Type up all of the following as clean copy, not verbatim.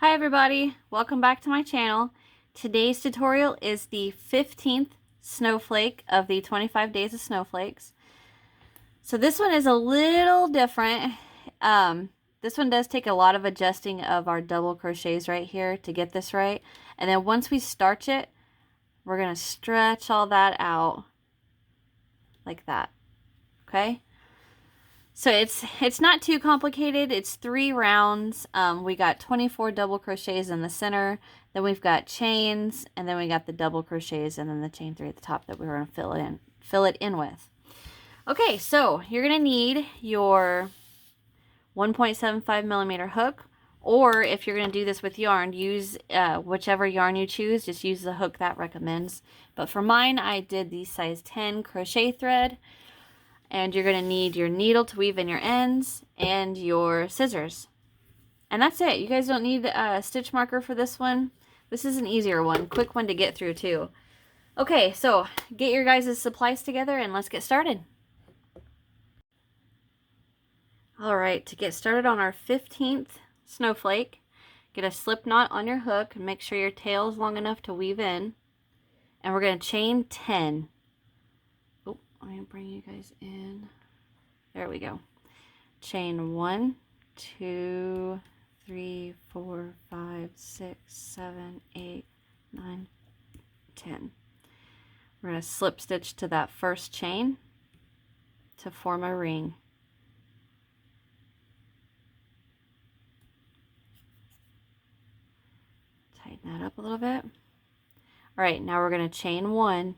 Hi everybody, welcome back to my channel. Today's tutorial is the 15th snowflake of the 25 Days of Snowflakes. So this one is a little different. This one does take a lot of adjusting of our double crochets right here to get this right. And then once we starch it, we're going to stretch all that out like that. Okay? So it's not too complicated. It's 3 rounds. We got 24 double crochets in the center. Then we've got chains, and then we got the double crochets, and then the chain 3 at the top that we're going to fill it in with. Okay, so you're going to need your 1.75 millimeter hook, or if you're going to do this with yarn, use whichever yarn you choose. Just use the hook that recommends. But for mine, I did the size 10 crochet thread. And you're going to need your needle to weave in your ends and your scissors. And that's it. You guys don't need a stitch marker for this one. This is an easier one. Quick one to get through too. Okay, so get your guys' supplies together and let's get started. Alright, to get started on our 15th snowflake, get a slip knot on your hook and make sure your tail is long enough to weave in. And we're going to chain 10. I'm going to bring you guys in. There we go. Chain 1, 2, 3, 4, 5, 6, 7, 8, 9, 10. We're going to slip stitch to that first chain to form a ring. Tighten that up a little bit. Alright, now we're going to chain 1.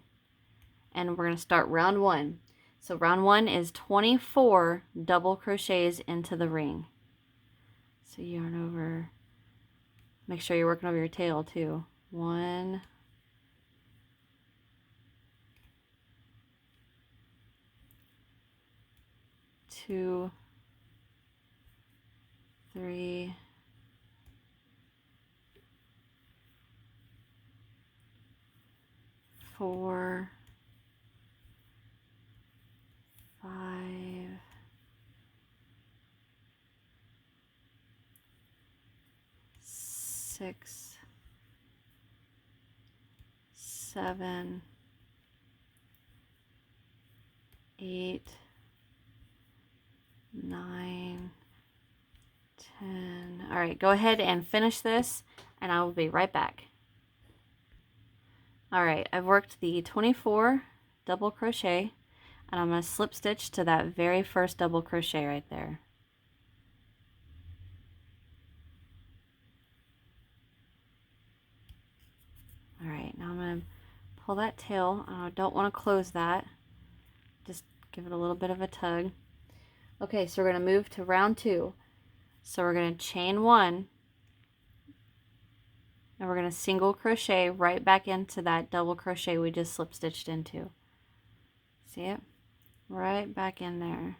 And we're going to start round 1. So round 1 is 24 double crochets into the ring. So yarn over, make sure you're working over your tail too. 1, 2, 3, 4, 5, 6, 7, 8, 9, 10. All right, go ahead and finish this and I will be right back. All right, I've worked the 24 double crochet and I'm going to slip stitch to that very first double crochet right there. All right, now I'm going to pull that tail. I don't want to close that. Just give it a little bit of a tug. Okay, so we're going to move to round 2. So we're going to chain 1 and we're going to single crochet right back into that double crochet we just slip stitched into. See it? Right back in there.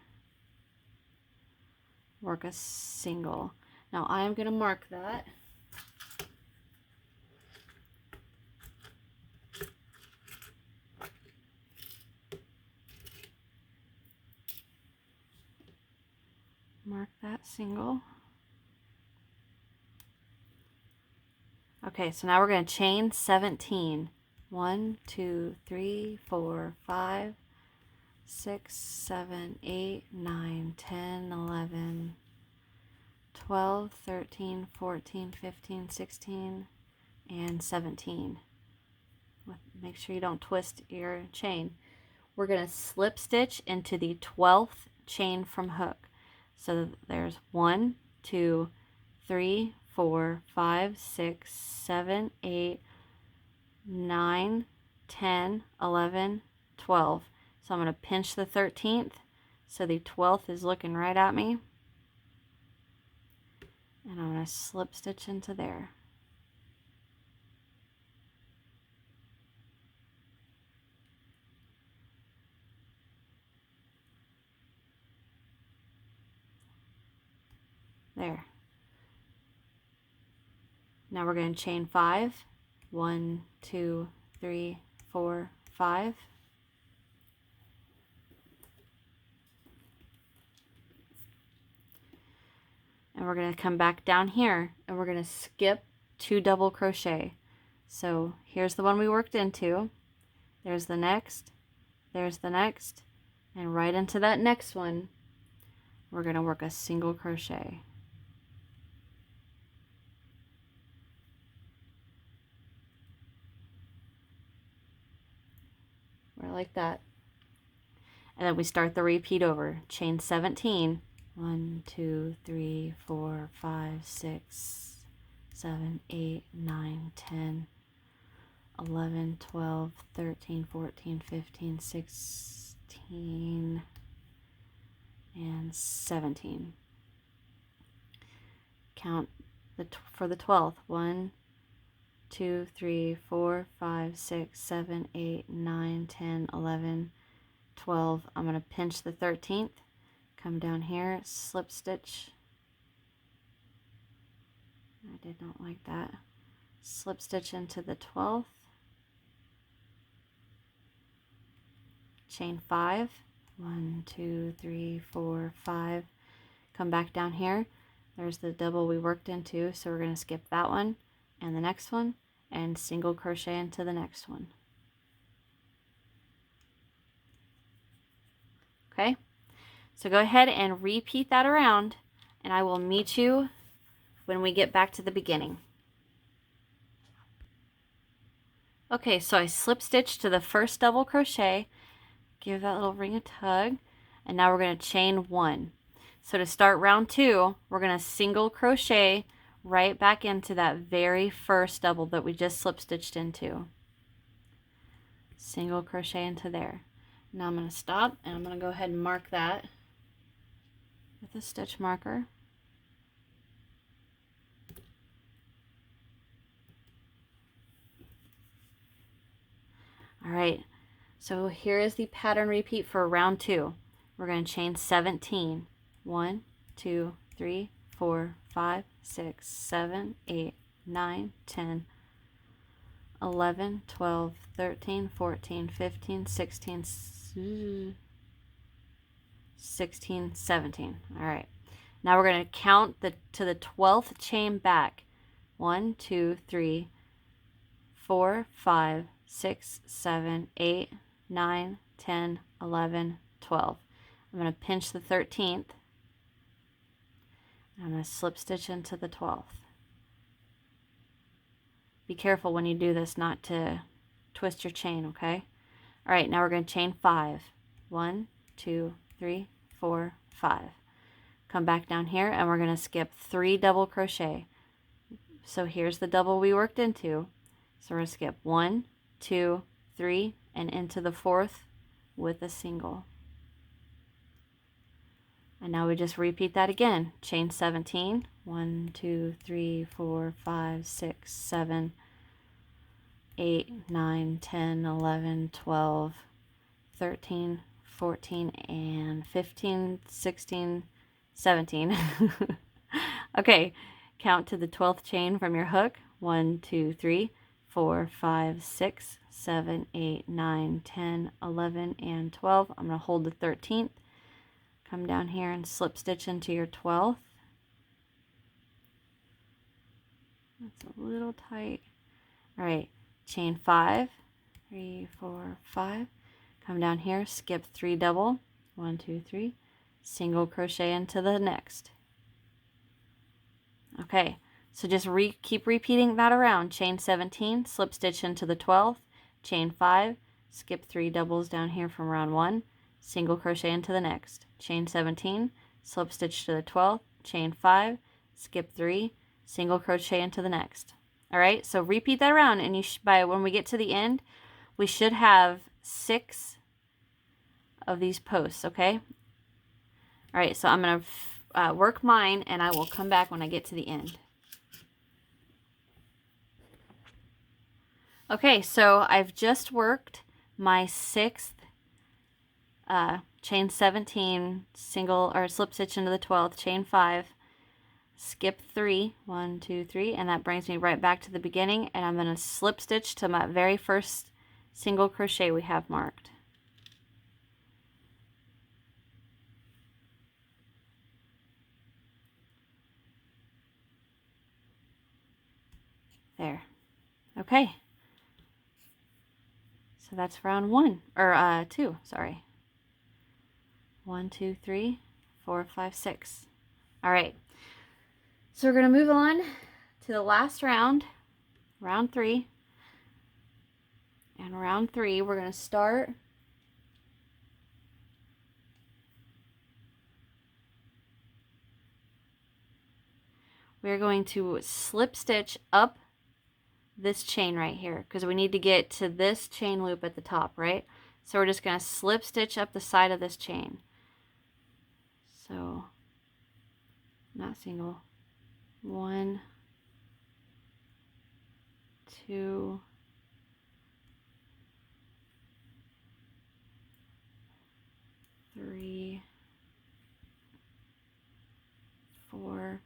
Work a single. Now I am going to mark that. Mark that single. Okay, so now we're going to chain 17. 1, 2, 3, 4, 5, 6, 7, 8, 9, 10, 11, 12, 13, 14, 15, 16, and 17. Make sure you don't twist your chain. We're going to slip stitch into the 12th chain from hook. So there's 1, 2, 3, 4, 5, 6, 7, 8, 9, 10, 11, 12. So I'm going to pinch the 13th so the 12th is looking right at me. And I'm going to slip stitch into there. There. Now we're going to chain 5. 1, 2, 3, 4, 5. And we're going to come back down here and we're going to skip 2 double crochet. So here's the one we worked into, there's the next, and right into that next one we're going to work a single crochet. Right like that. And then we start the repeat over. Chain 17. 1, 2, 3, 4, 5, 6, 7, 8, 9, 10, 11, 12, 13, 14, 15, 16, and 17. Count for the 12th. 1, 2, 3, 4, 5, 6, 7, 8, 9, 10, 11, 12. I'm going to pinch the 13th, come down here, slip stitch. I did not like that. Slip stitch into the 12th, chain 5, 1, 2, 3, 4, 5. Come back down here. There's the double we worked into, so we're going to skip that one and the next one and single crochet into the next one. Okay, so go ahead and repeat that around, and I will meet you when we get back to the beginning. Okay, so I slip stitched to the first double crochet, give that little ring a tug, and now we're going to chain 1. So to start round 2, we're going to single crochet right back into that very first double that we just slip stitched into. Single crochet into there. Now I'm going to stop, and I'm going to go ahead and mark that with a stitch marker. All right, so here is the pattern repeat for round 2. We're going to chain 17. 1, 2, 3, 4, 5, 6, 7, 8, 9, 10, 11, 12, 13, 14, 15, 16, 17. All right. Now we're going to count to the 12th chain back. 1, 2, 3, 4, 5, 6, 7, 8, 9, 10, 11, 12. I'm going to pinch the 13th. I'm going to slip stitch into the 12th. Be careful when you do this not to twist your chain, okay? All right, now we're going to chain 5. 1, 2, 3, 4, 5. Come back down here and we're going to skip 3 double crochet. So here's the double we worked into. So we're going to skip 1, 2, 3, and into the 4th with a single. And now we just repeat that again. Chain 17. 1, 2, 3, 4, 5, 6, 7, 8, 9, 10, 11, 12, 13, 14, and 15, 16, 17. Okay, count to the 12th chain from your hook. 1, 2, 3, 4, 5, 6, 7, 8, 9, 10, 11, and 12. I'm going to hold the 13th. Come down here and slip stitch into your 12th. That's a little tight. All right, chain 5, 3, 4, 5. Come down here, skip 3 double. 1, 2, 3. Single crochet into the next. Okay, so just keep repeating that around. Chain 17, slip stitch into the 12th. Chain 5, skip 3 doubles down here from round 1. Single crochet into the next. Chain 17, slip stitch to the 12th, chain 5, skip 3, single crochet into the next. All right, so repeat that around, and by when we get to the end, we should have 6 of these posts, okay? All right, so I'm going to work mine, and I will come back when I get to the end. Okay, so I've just worked my 6th chain 17, single or slip stitch into the 12th, chain 5, skip 3, 1, 2, 3, and that brings me right back to the beginning, and I'm going to slip stitch to my very first single crochet we have marked. There. Okay. So that's round 1, or 2, sorry. 1, 2, 3, 4, 5, 6. All right. So we're going to move on to the last round, round 3. And round 3, we're going to start we're going to slip stitch up this chain right here because we need to get to this chain loop at the top, right? So we're just going to slip stitch up the side of this chain. So not single. 1, 2, 3, 4.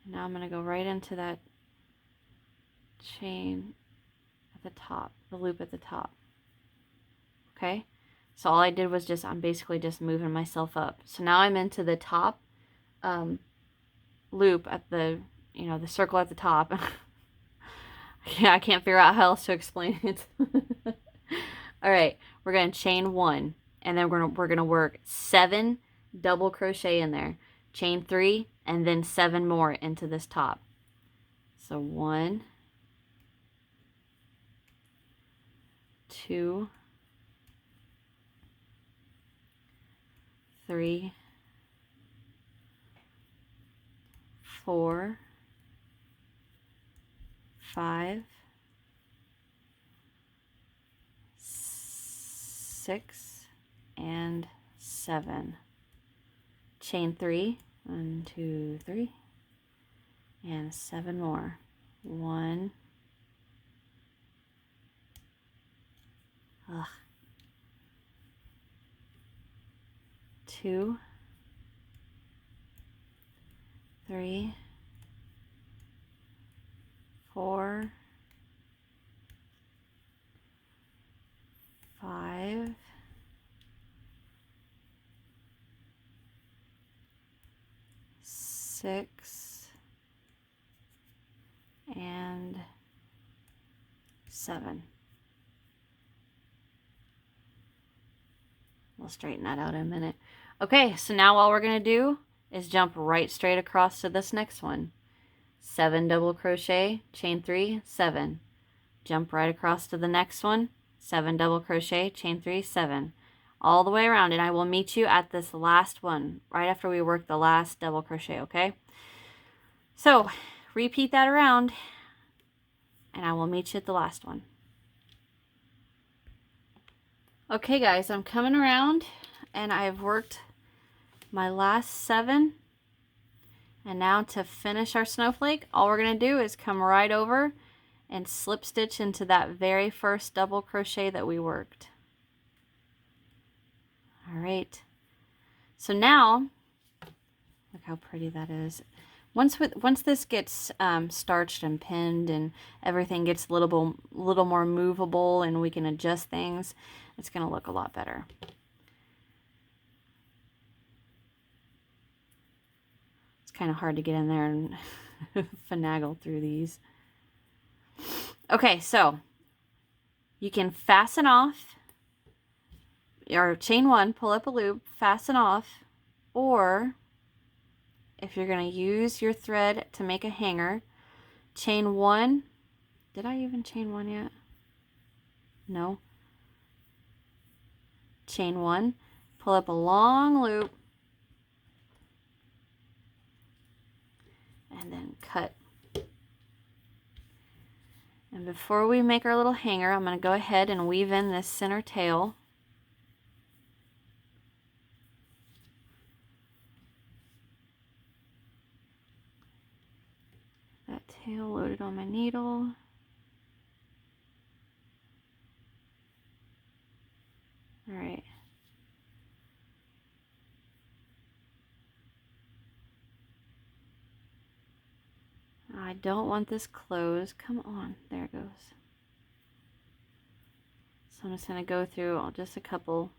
And now I'm going to go right into that chain at the top, the loop at the top. Okay, so all I did was I'm basically just moving myself up. So now I'm into the top loop at the, the circle at the top. Yeah, I can't figure out how else to explain it. All right, we're going to chain 1, and then we're going to work 7 double crochet in there. Chain 3, and then 7 more into this top. So 1, 2, 3, 4, 5, 6, and 7. Chain 3, 1, 2, 3, and 7 more. 1, 2, 3, 4, 5, 6, and 7. We'll straighten that out in a minute. Okay, so now all we're going to do is jump right straight across to this next one. 7 double crochet, chain 3, 7. Jump right across to the next one. 7 double crochet, chain 3, 7. All the way around, and I will meet you at this last one right after we work the last double crochet, okay? So repeat that around, and I will meet you at the last one. Okay guys, I'm coming around, and I've worked my last 7. And now to finish our snowflake, all we're going to do is come right over and slip stitch into that very first double crochet that we worked. All right. So now, look how pretty that is. Once this gets starched and pinned and everything gets a little more movable and we can adjust things, it's going to look a lot better. Kind of hard to get in there and finagle through these. Okay, so you can fasten off or chain 1, pull up a loop, fasten off, or if you're going to use your thread to make a hanger, chain 1. Did I even chain 1 yet? No. Chain 1, pull up a long loop, and then cut. And before we make our little hanger, I'm going to go ahead and weave in this center tail. That tail loaded on my needle. All right. I don't want this closed. Come on. There it goes. So I'm just going to go through just a couple.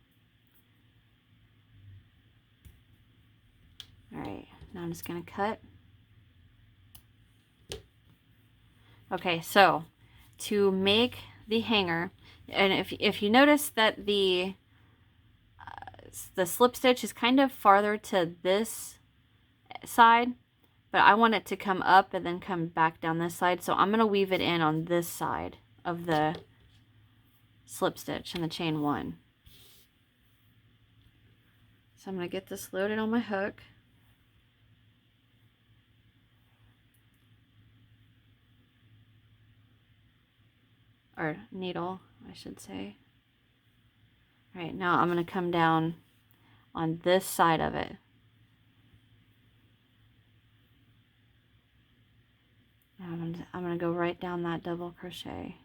All right. Now I'm just going to cut. Okay, so to make the hanger, and if you notice that the slip stitch is kind of farther to this side, but I want it to come up and then come back down this side, so I'm going to weave it in on this side of the slip stitch in the chain 1. So I'm going to get this loaded on my hook. Or needle, I should say. All right, now I'm going to come down on this side of it. I'm going to go right down that double crochet.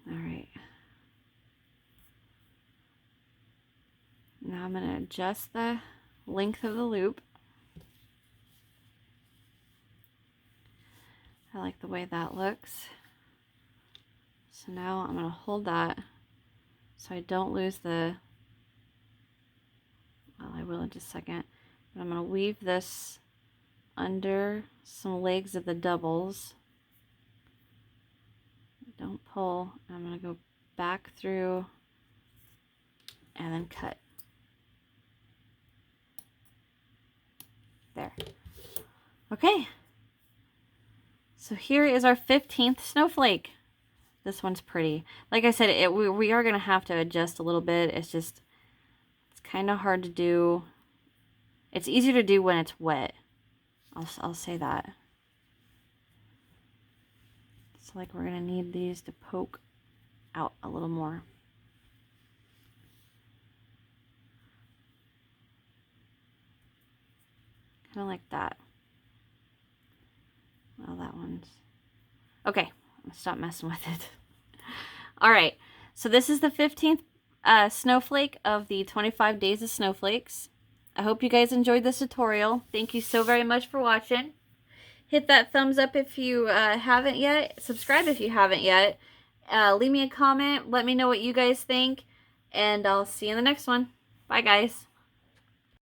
All right. Now I'm going to adjust the length of the loop. I like the way that looks. So now I'm going to hold that so I don't lose the, well, I will in just a second, but I'm going to weave this under some legs of the doubles. Don't pull. I'm going to go back through and then cut. There. Okay. So here is our 15th snowflake. This one's pretty. Like I said, we are going to have to adjust a little bit. It's kind of hard to do. It's easier to do when it's wet. I'll say that. So like we're going to need these to poke out a little more. Kind of like that. Well, that one's... Okay, I'll stop messing with it. All right, so this is the 15th snowflake of the 25 Days of Snowflakes. I hope you guys enjoyed this tutorial. Thank you so very much for watching. Hit that thumbs up if you haven't yet. Subscribe if you haven't yet. Leave me a comment. Let me know what you guys think. And I'll see you in the next one. Bye, guys.